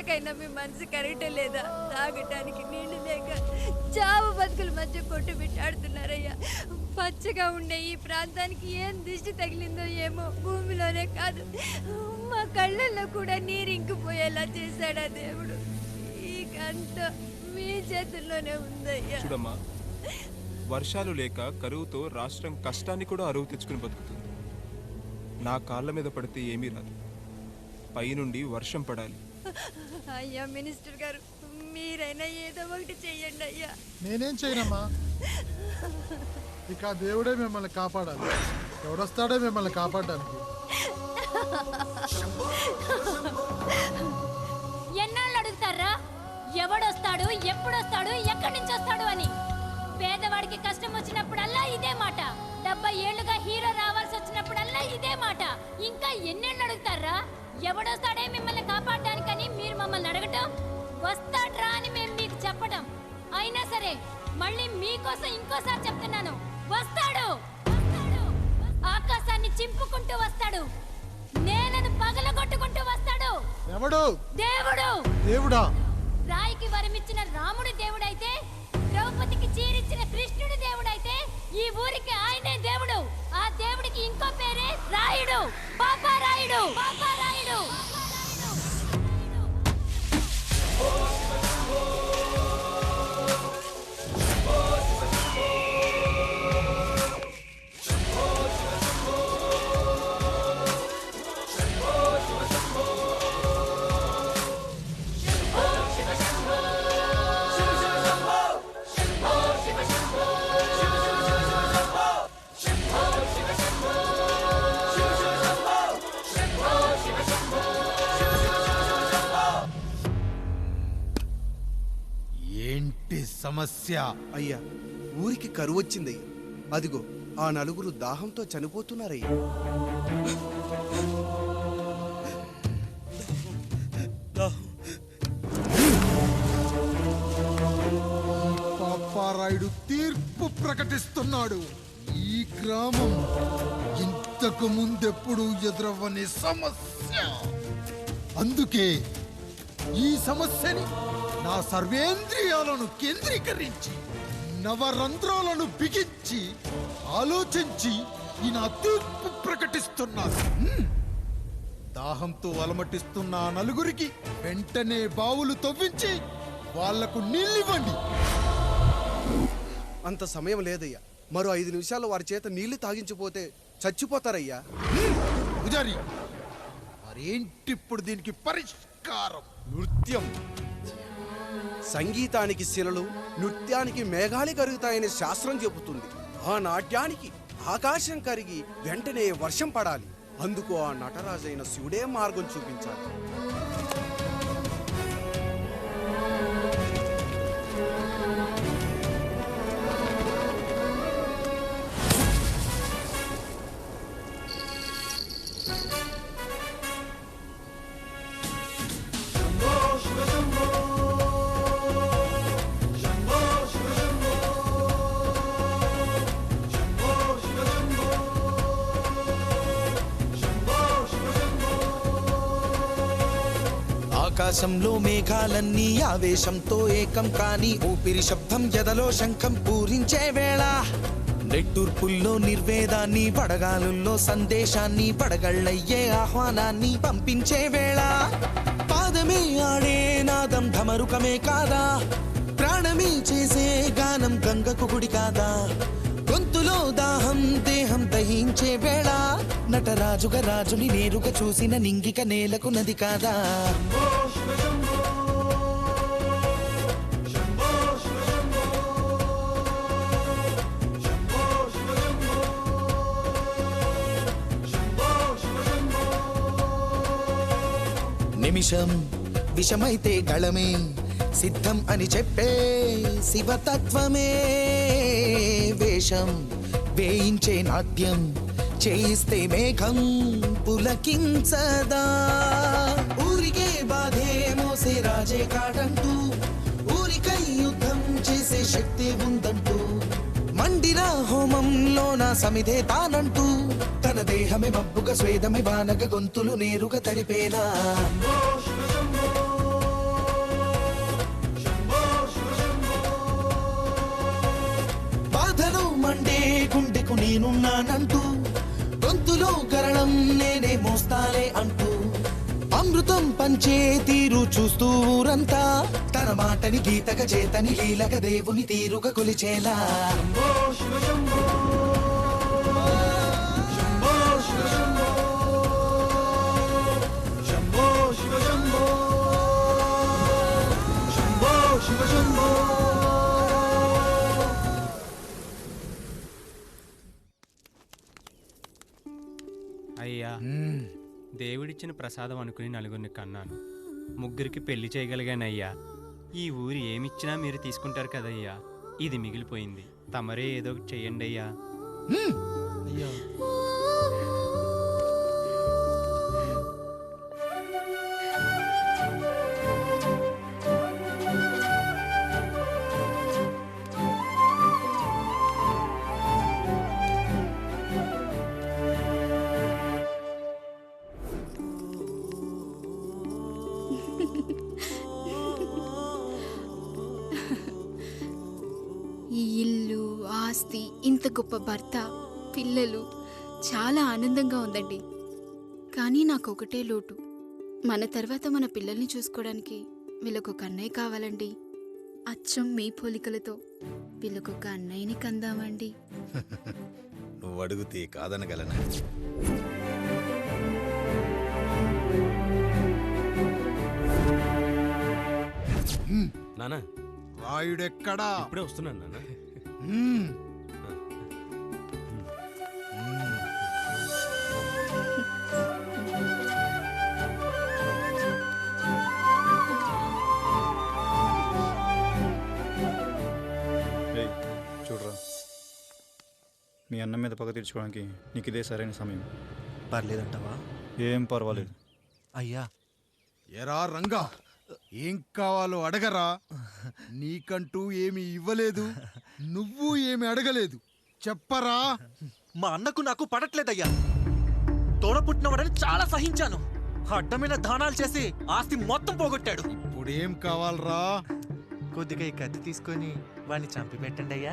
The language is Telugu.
తినడానికైనా మీ మనసు కరెక్టే లేదా? తాగటానికి నీళ్లు లేక చావు బతుకుల మధ్య కొట్టు పెట్టాడుతున్నారయ్యా. పచ్చగా ఉండే ఈ ప్రాంతానికి ఏం దిష్టి తగిలిందో ఏమో. భూమిలోనే కాదు, మా కళ్ళల్లో కూడా నీరు ఇంకిపోయేలా చేశాడా దేవుడు. ఈకంతా మీ చేతుల్లోనే ఉందయ్యా. చూడమ్మా, వర్షాలు లేక కరువుతో రాష్ట్రం కష్టాన్ని కూడా అరువు తెచ్చుకుని బతుకుతుంది. నా కాళ్ళ మీద పడితే ఏమీ రాదు, పైనుండి వర్షం పడాలి. అయ్యా మినిస్టర్ గారు, మీరైనా ఏదో ఒకటి చెయ్యండి అయ్యా. నేనేం చేయనమ్మా, ఇక దేవుడే మిమ్మల్ని కాపాడాలి. ఎవడొస్తాడో మిమ్మల్ని కాపాడడానికి. ఎన్నాళ్ళు అడుగుతారా ఎవడొస్తాడు, ఎప్పుడొస్తాడు, ఎక్కడి నుంచి వస్తాడు అని? పేదవాడికి కష్టం వచ్చినప్పుడల్లా ఇదే మాట. 70 ఏళ్లుగా హీరో రావాల్సి వచ్చినప్పుడల్లా ఇదే మాట. ఇంకా ఎన్నేళ్ళు అడుగుతారా? ఎవడొస్తాడే మిమ్మల్ని కాపాడడానికని మీరు మమ్మల్ని అడగటం, వస్తాడ్రా అని మేము మీకు చెప్పడం. అయినా సరే మళ్ళీ మీకోసం ఇంకోసారి చెప్తున్నాను, వస్తాడు. ఆకాశాన్ని చింపుకుంటూ వస్తాడు, నేలను పగలగొట్టుకుంటూ వస్తాడు. ఎవడు? దేవుడు. దేవుడా? రాయికి వరమిచ్చిన రాముడు దేవుడైతే, ద్రౌపదికి చీరిచ్చిన కృష్ణుడు దేవుడైతే, ఈ ఊరికి ఆయనే దేవుడు. ఆ దేవుడికి ఇంకో పేరే రాయుడు, పాపారాయుడు. పాపారాయుడు. ఏంటి సమస్య? అయ్యా, ఊరికి కరువు వచ్చిందయ్యా. అదిగో ఆ నలుగురు దాహంతో చనిపోతున్నారయ్యా. పాపారాయుడు తీర్పు ప్రకటిస్తున్నాడు. ఈ గ్రామం ఇంతకు ముందెప్పుడు ఎదురవ్వని సమస్య. అందుకే ఈ సమస్యని నా సర్వేంద్రియాలను కేంద్రీకరించి, నవరంధ్రాలను బిగించి ఆలోచించి ఈ నా తీర్పు ప్రకటిస్తున్నాను. దాహంతో అలమటిస్తున్న ఆ నలుగురికి వెంటనే బావులు తవ్వించి వాళ్లకు నీళ్ళివ్వండి. అంత సమయం లేదయ్యా. మరో 5 నిమిషాల్లో వారి చేత నీళ్లు తాగించిపోతే చచ్చిపోతారయ్యా. పూజారి, మరేంటిప్పుడు దీనికి పరిష్కారం? నృత్యం. సంగీతానికి శిలలు, నృత్యానికి మేఘాలు కరుగుతాయని శాస్త్రం చెబుతుంది. ఆ నాట్యానికి ఆకాశం కరిగి వెంటనే వర్షం పడాలి. అందుకు ఆ నటరాజైన శివుడే మార్గం చూపించాలి. ఆకాశంలో మేఘాలన్నీ ఆవేశంతో ఏకం కాని ఊపిరి శబ్దం ఎదలో శంఖం పూరించే వేళ, నెట్టూర్పుల్లో నిర్వేదాన్ని, పడగాలుల్లో సందేశాన్ని, పడగళ్ళయ్యే ఆహ్వానాన్ని పంపించే వేళ, పాదమే ఆడే నాదం ఢమరుకమే కాదా, ప్రాణమే చేసే గానం గంగకు గుడి కాదా, గొంతులో దాహం దేహం దహించే వేళ, నటరాజుగా రాజుని నేరుగా చూసిన నింగిక నేలకు నది కాదా. నిమిషం విషమైతే గళమే సిద్ధం అని చెప్పే శివతత్వమే, వేషం వేయించే నాట్యం చేయిస్తే మేఘం పులకించదా, ఊరికే బాధే మోసే రాజే కాడంటూ, ఊరికై యుద్ధం చేసే శక్తి ఉందంటూ, మండిన హోమంలో నా సమిధే తానంటూ, తన దేహమే మబ్బుగా స్వేదమే బానగ గొంతులు నేరుగా తడిపేనా. నేనున్నానంటూ గొంతులో గరళం నేనే మోస్తాలే అంటూ అమృతం పంచే తీరు చూస్తూ ఊరంతా తన మాటని గీతక చేతని లీలక దేవుని తీరుగా కొలిచేలా అయ్యా దేవుడిచ్చిన ప్రసాదం అనుకుని నలుగురిని కన్నాను, ముగ్గురికి పెళ్లి చేయగలిగానయ్యా. ఈ ఊరు ఏమిచ్చినా మీరు తీసుకుంటారు కదయ్యా, ఇది మిగిలిపోయింది, తమరే ఏదో ఒకటి చెయ్యండి అయ్యా. అయ్యా ఈ ఇల్లు, ఆస్తి, ఇంత గొప్ప భర్త, పిల్లలు చాలా ఆనందంగా ఉందండి. కానీ నాకు ఒకటే లోటు, మన తర్వాత మన పిల్లల్ని చూసుకోవడానికి వీళ్ళకొక అన్నయ్య కావాలండి. అచ్చం మీ పోలికలతో వీళ్ళకొక అన్నయ్యని కందామండి. నువ్వు అడిగితే కాదనగలనా? నానా రాయుడెక్కడా? ఇప్పుడే వస్తున్నాను నాన్న. చూడరా, మీ అన్నం మీద పగ తీర్చుకోవడానికి నీకు ఇదే సరైన సమయం. పర్లేదంటావా? ఏం పర్వాలేదు. అయ్యా, ఎరా రంగా, ఏం కావాలో అడగరా. నీకంటూ ఏమి ఇవ్వలేదు, నువ్వు ఏమి అడగలేదు, చెప్పరా. మా అన్నకు నాకు పడట్లేదయ్యా. తోడ పుట్టినవాడని చాలా సహించాను. అడ్డమైన దానాలు చేసి ఆస్తి మొత్తం పోగొట్టాడు. ఇప్పుడేం కావాలరా? కొద్దిగా ఈ కత్తి తీసుకొని వాడిని చంపి పెట్టండి అయ్యా.